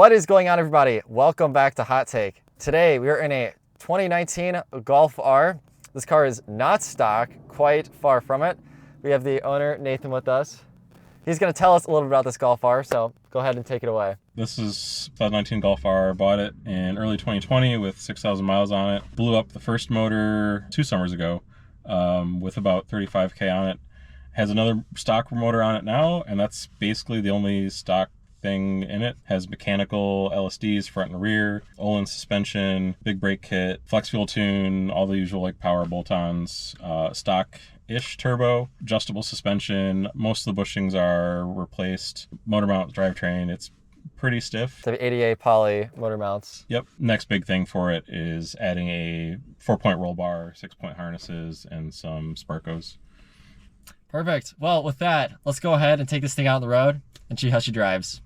What is going on, everybody? Welcome back to Hot Take. Today we are in a 2019 Golf R. This car is not stock, quite far from it. We have the owner, Nathan, with us. He's going to tell us a little bit about this Golf R, so go ahead and take it away. This is 2019 Golf R. Bought it in early 2020 with 6,000 miles on it. Blew up the first motor 2 summers ago with about 35K on it. Has another stock motor on it now, and that's basically the only stock thing in it. Has mechanical LSDs front and rear, Olin suspension, big brake kit, flex fuel tune, all the usual like power bolt-ons, stock-ish turbo, adjustable suspension. Most of the bushings are replaced. Motor mount drivetrain, it's pretty stiff. The 88 poly motor mounts. Yep. Next big thing for it is adding a 4-point roll bar, 6-point harnesses, and some Sparkos. Perfect. Well, with that, let's go ahead and take this thing out on the road and see how she drives.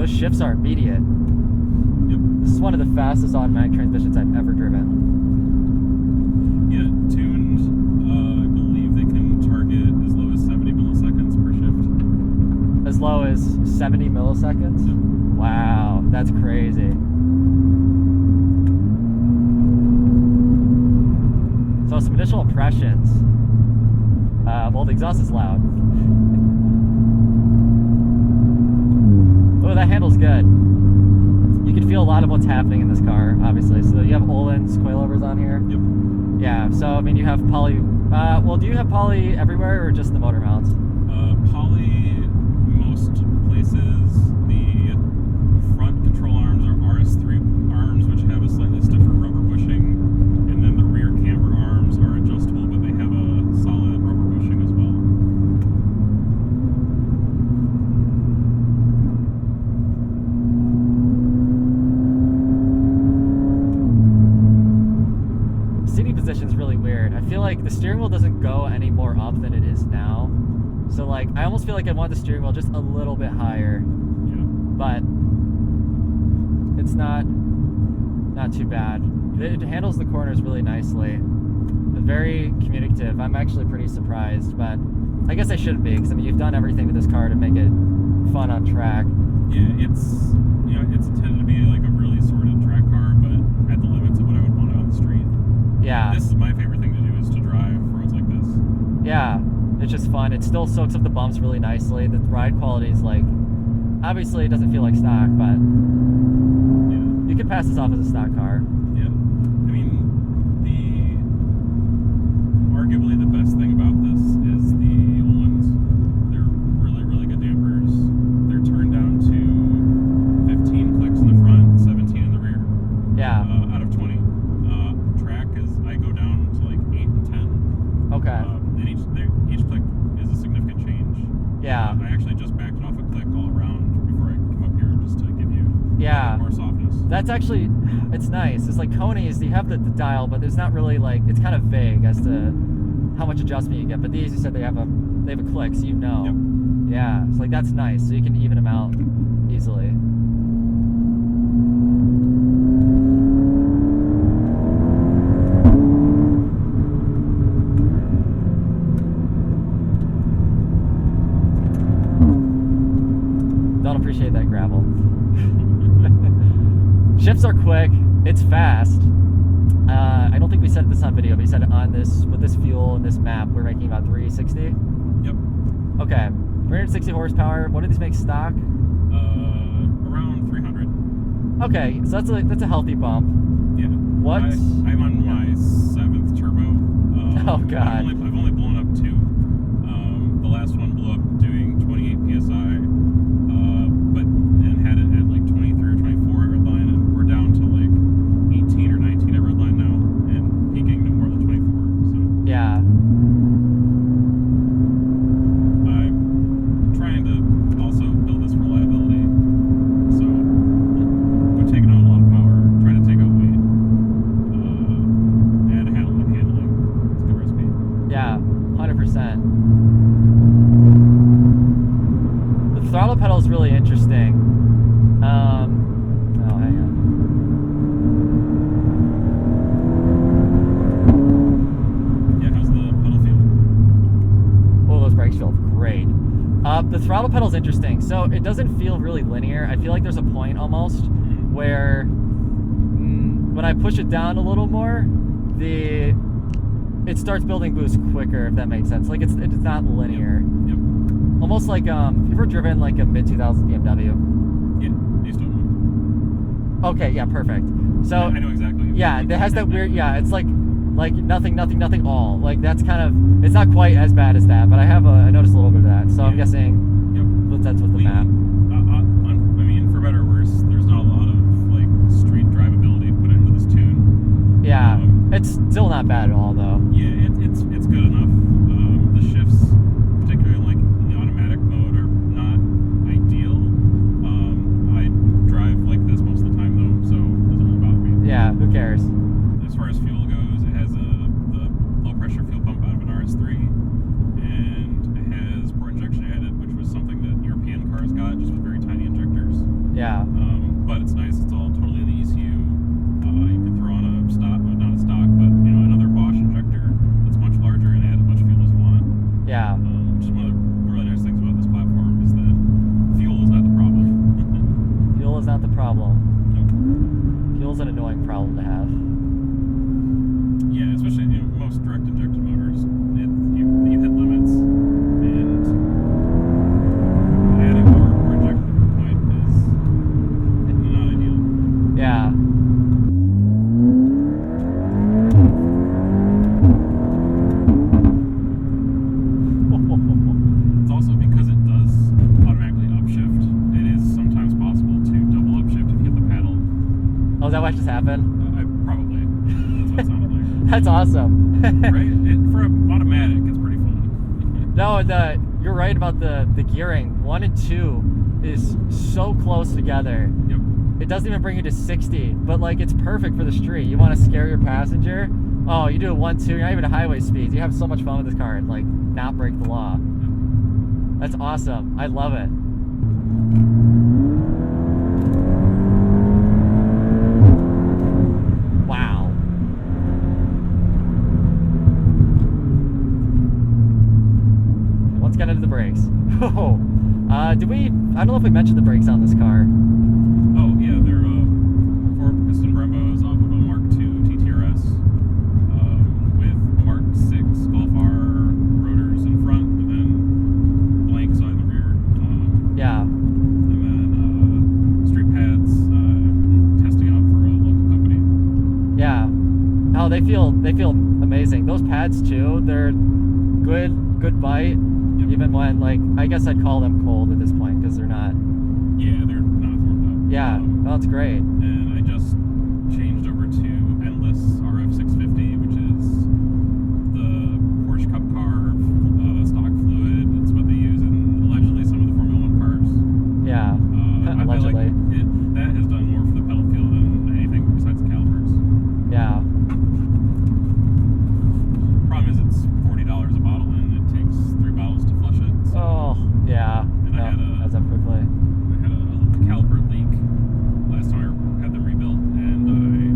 Shifts are immediate. Yep. This is one of the fastest automatic transmissions I've ever driven. Yeah, tuned, I believe they can target as low as 70 milliseconds per shift. As low as 70 milliseconds? Yep. Wow, that's crazy. So some initial impressions. Well, the exhaust is loud. Oh, that handle's good. You can feel a lot of what's happening in this car, obviously. So you have Olin's coilovers on here. Yep. Yeah, so I mean you have poly, well, do you have poly everywhere or just the motor mounts? Poly most places. The front control arms are RS3 arms, which have a slightly stiffer rubber bushing. And then the rear camber arms are adjustable, but they have a solid rubber bushing as well. Position's really weird. I feel like the steering wheel doesn't go any more up than it is now. So like I almost feel like I want the steering wheel just a little bit higher. Yeah. But it's not too bad. It handles the corners really nicely. Very communicative. I'm actually pretty surprised, but I guess I shouldn't be, because I mean you've done everything to this car to make it fun on track. Yeah, it's it's intended to be like a really sorted track car, but at the limits of what I would want on the street. Yeah. This is my favorite thing to do, is to drive roads like this. Yeah, it's just fun. It still soaks up the bumps really nicely. The ride quality is like, obviously it doesn't feel like stock, but yeah, you could pass this off as a stock car. Yeah. I mean, arguably the best thing about this is the Olins. They're really, really good dampers. They're turned down to 15 clicks in the front, 17 in the rear. Yeah. Out of 20. Track is, I go down to like 8 and 10. Okay. And each click is a significant change. Yeah. I actually just backed it off a click all around before I come up here, just to give you more softness. That's actually, it's nice. It's like Coney's, you have the dial, but there's not really like, it's kind of vague as to how much adjustment you get. But these, you said they have a click, so you know. Yep. Yeah, it's like that's nice. So you can even them out easily. Don't appreciate that gravel. Shifts are quick. It's fast. I don't think we said this on video, but you said on this, with this fuel and this map, we're making about 360. Yep. Okay. 360 horsepower. What do these make stock? Around 300. Okay, so that's a healthy bump. Yeah. What? I'm on my 7th turbo. Oh God. I've only blown up 2. The last one blew up doing 28 psi, and had it at like 23 or 24 at redline, and we're down to like 18 or 19 at redline now, and peaking no more than 24. So yeah. I'm trying to also build this reliability. So we're taking on a lot of power, trying to take out weight. interesting. Oh, hang on. Yeah, how's the pedal feel? Oh, those brakes feel great. The throttle pedal's interesting. So it doesn't feel really linear. I feel like there's a point almost where when I push it down a little more, it starts building boost quicker, if that makes sense. Like it's not linear. Yep. Almost like have you ever driven like a mid-2000s BMW? Yeah, used to one. Okay, yeah, perfect. So I know exactly. Yeah, it has that weird. Yeah, it's like nothing, all. Like that's kind of. It's not quite as bad as that, but I noticed a little bit of that. So I'm guessing. Yep. That's with the map. I mean, for better or worse, there's not a lot of like street drivability put into this tune. Yeah, it's still not bad at all though. Yeah, it's good enough. The shifts, particularly like in the automatic mode, are not ideal. I drive like this most of the time though, so it doesn't really bother me. Yeah, who cares? As far as fuel goes, it has the low pressure fuel pump out of an RS3, and it has port injection added, which was something that European cars got, just with very tiny injectors. Yeah. But it's nice. It's all totally in the ECU. You can throw on a stock, well, not a stock, but another Bosch injector that's much larger and add as much fuel as you want. Yeah. Just one of the really nice things about this platform is that fuel is not the problem. Fuel is not the problem. Nope. Fuel's an annoying problem to have. Yeah, especially most direct injected motors, you hit limits, and adding more injection at the point is not ideal. Yeah. It's also because it does automatically upshift, it is sometimes possible to double upshift if you hit the paddle. Oh, is that what just happened? Probably. That's what it sounded like. That's awesome. Right? For an automatic, it's pretty fun. No, you're right about the gearing. 1 and 2 is so close together. Yep. It doesn't even bring you to 60, but like it's perfect for the street. You want to scare your passenger? Oh, you do a 1, 2, you're not even at highway speeds. You have so much fun with this car and like not break the law. That's awesome. I love it. Wow. Let's get into the brakes. Oh, I don't know if we mentioned the brakes on this car. Oh, yeah, they're 4-piston Brembos off of a Mark II TTRS with Mark 6 Golf R rotors in front and then blanks on the rear. Yeah. And then street pads testing out for a local company. Yeah. Oh, they feel amazing. Those pads too, they're good bite. Yep. Even when, like, I guess I'd call them cold at this point because they're not. Yeah, they're not warmed up. Yeah, that's great. And I just changed over to Endless RF650, which is the Porsche Cup car stock fluid. It's what they use in allegedly some of the Formula 1 cars. Yeah, allegedly. I feel like that has done more for the pedal feel than anything besides the calipers. Yeah. Problem is it's $40 a bottle and it takes 3 bottles to flush it. So. Oh, yeah. And I had adds up quickly. I had a caliper leak last time I had them rebuilt, and I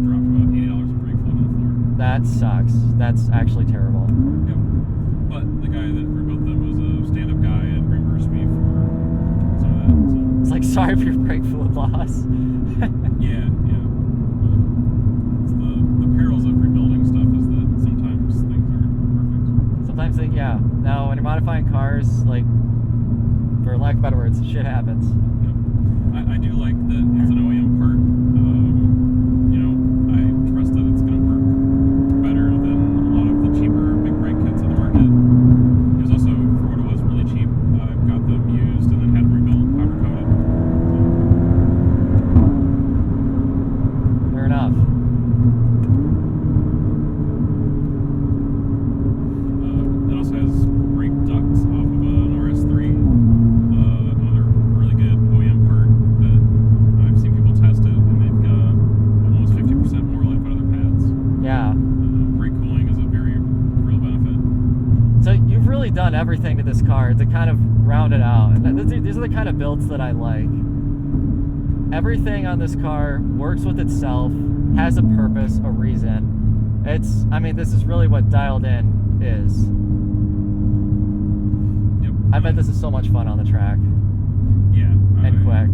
dropped about $80 of brake fluid on the floor. That sucks. That's actually terrible. Yep. But the guy that rebuilt them was a stand-up guy and reimbursed me for some of that. So. It's like, sorry for your brake fluid loss. Yeah. But it's the perils of rebuilding stuff is that sometimes things aren't perfect. Sometimes yeah. Now, when you're modifying cars, like, for lack of better words, shit happens. Yep. I do like that it's an OEM part. I trust that it's going to work better than a lot of the cheaper big brake kits on the market. It was also, for what it was, really cheap. I've got them used and then had them rebuilt, powder coated. Fair enough. It also has brake ducts off of an RS3. Another really good OEM part that I've seen people test really done everything to this car to kind of round it out. And these are the kind of builds that I like. Everything on this car works with itself, has a purpose, a reason. I mean, this is really what dialed in is. Yep. I bet this is so much fun on the track. Yeah. And quick.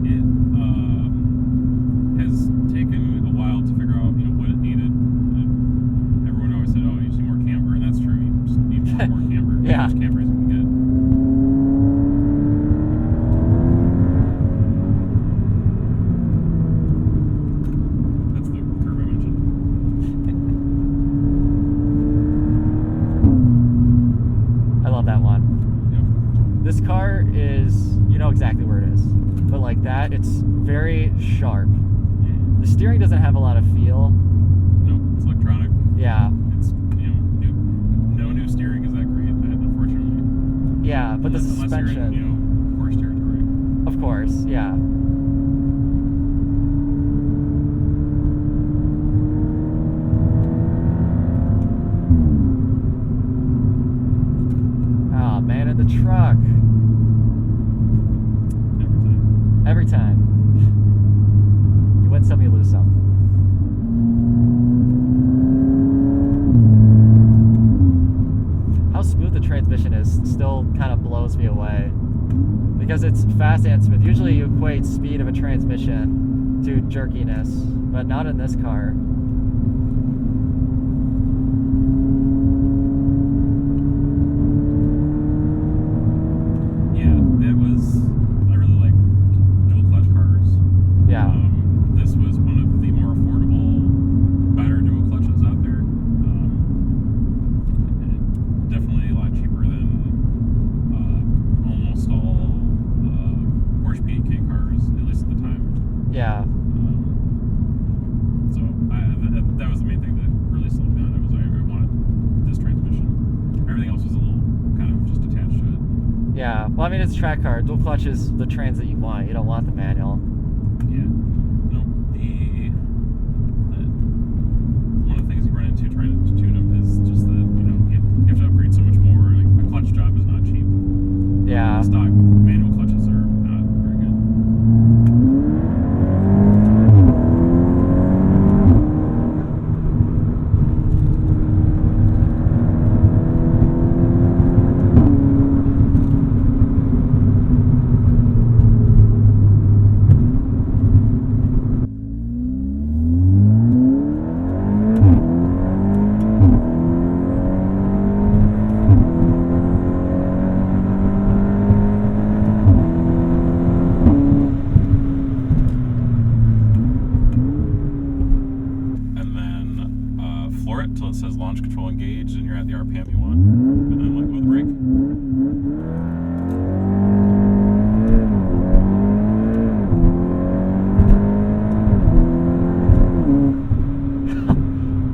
It has taken a while to figure out, what it needed. Everyone always said, "Oh, you need more camber," and that's true. You just need more camber. Yeah. As much camber as you can get. That's the curve I mentioned. I love that one. Yep. This car is, you know exactly where it is. But like that, it's very sharp. The steering doesn't have a lot of feel. No, it's electronic. Yeah. It's, no new steering is that great, unfortunately. Yeah, but the suspension. Unless you're in, horse territory. Of course, yeah. Oh, man in the truck. Every time. You win some, you lose some. How smooth the transmission is still kind of blows me away. Because it's fast and smooth. Usually you equate speed of a transmission to jerkiness, but not in this car. Yeah. This was one of the more affordable, better dual clutches out there. Definitely a lot cheaper than almost all Porsche PDK cars, at least at the time. Yeah. So that was the main thing that really slowed me down. It was I wanted this transmission. Everything else was a little kind of just attached to it. Yeah. Well, I mean, it's a track car. Dual clutch is the trans that you want. You don't want the manual. Yeah. No, one of the things you run into trying to tune them is just that, you have to upgrade so much more. Like, a clutch job is not cheap. Yeah. Stock manual clutches are not very good. Until it says launch control engaged and you're at the RPM you want, and then let go of the brake.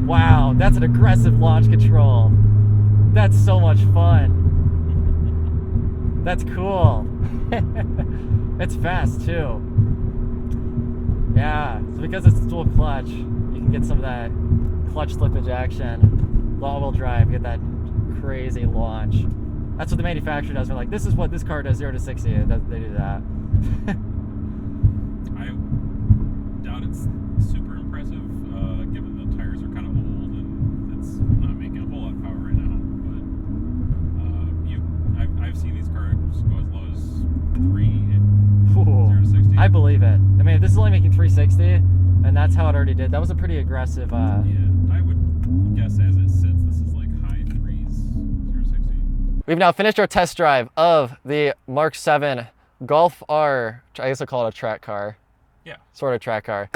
Wow, that's an aggressive launch control. That's so much fun. That's cool. It's fast too. Yeah, so because it's dual clutch, you can get some of that clutch slippage action, all-wheel drive, get that crazy launch. That's what the manufacturer does. They're like, this is what this car does 0 to 60. They do that. I doubt it's super impressive, given the tires are kind of old and it's not making a whole lot of power right now. But I've seen these cars go as low as 3, 0 to 60. I believe it. I mean, if this is only making 360, and that's how it already did, that was a pretty aggressive. Yeah, I would guess as it sits, this is like high 3s, 0 to 60. We've now finished our test drive of the Mk7 Golf R. I guess I'll call it a track car. Yeah. Sort of track car.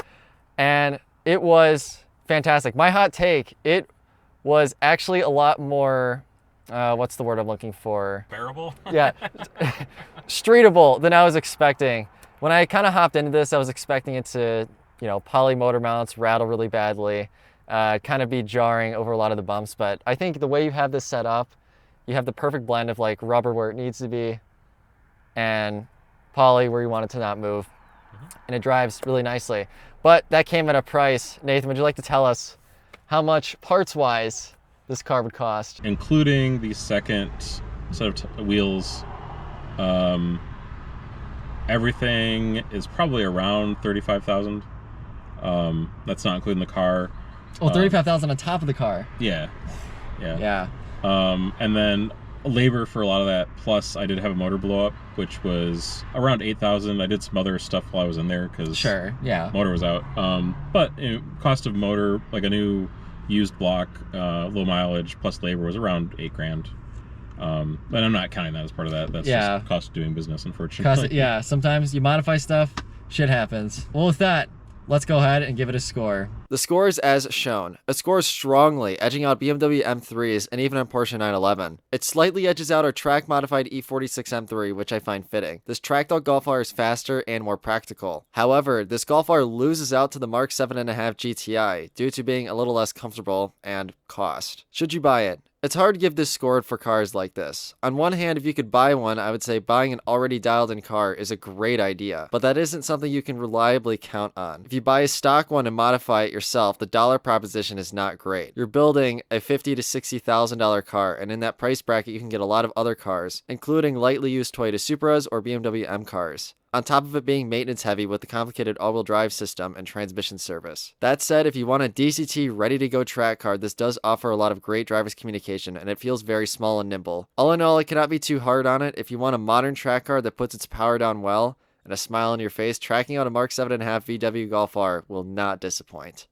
And it was fantastic. My hot take, it was actually a lot more, what's the word I'm looking for? Bearable? Yeah. Streetable than I was expecting. When I kind of hopped into this, I was expecting it to, poly motor mounts, rattle really badly, kind of be jarring over a lot of the bumps. But I think the way you have this set up, you have the perfect blend of like rubber where it needs to be and poly where you want it to not move. And it drives really nicely. But that came at a price. Nathan, would you like to tell us how much parts-wise this car would cost. Including the second set of wheels, everything is probably around 35,000. That's not including the car. Oh, 35,000 on top of the car. Yeah. Yeah. And then labor for a lot of that. Plus, I did have a motor blow up, which was around 8,000. I did some other stuff while I was in there because Sure. Yeah. motor was out. But cost of motor, like a new used block, low mileage plus labor, was around $8,000. But I'm not counting that as part of that. That's just cost of doing business, unfortunately. Yeah. Sometimes you modify stuff, shit happens. Well, with that, let's go ahead and give it a score. The score is as shown. It scores strongly, edging out BMW M3s and even a Porsche 911. It slightly edges out our track-modified E46 M3, which I find fitting. This tracked-out Golf R is faster and more practical. However, this Golf R loses out to the Mk7.5 GTI due to being a little less comfortable and cost. Should you buy it? It's hard to give this score for cars like this. On one hand, if you could buy one, I would say buying an already dialed-in car is a great idea, but that isn't something you can reliably count on. If you buy a stock one and modify it yourself, the dollar proposition is not great. You're building a $50,000 to $60,000 car, and in that price bracket, you can get a lot of other cars, including lightly used Toyota Supras or BMW M cars, on top of it being maintenance heavy with the complicated all-wheel drive system and transmission service. That said, if you want a DCT ready-to-go track car, this does offer a lot of great driver's communication, and it feels very small and nimble. All in all, I cannot be too hard on it. If you want a modern track car that puts its power down well, and a smile on your face, tracking out a Mk7.5 VW Golf R will not disappoint.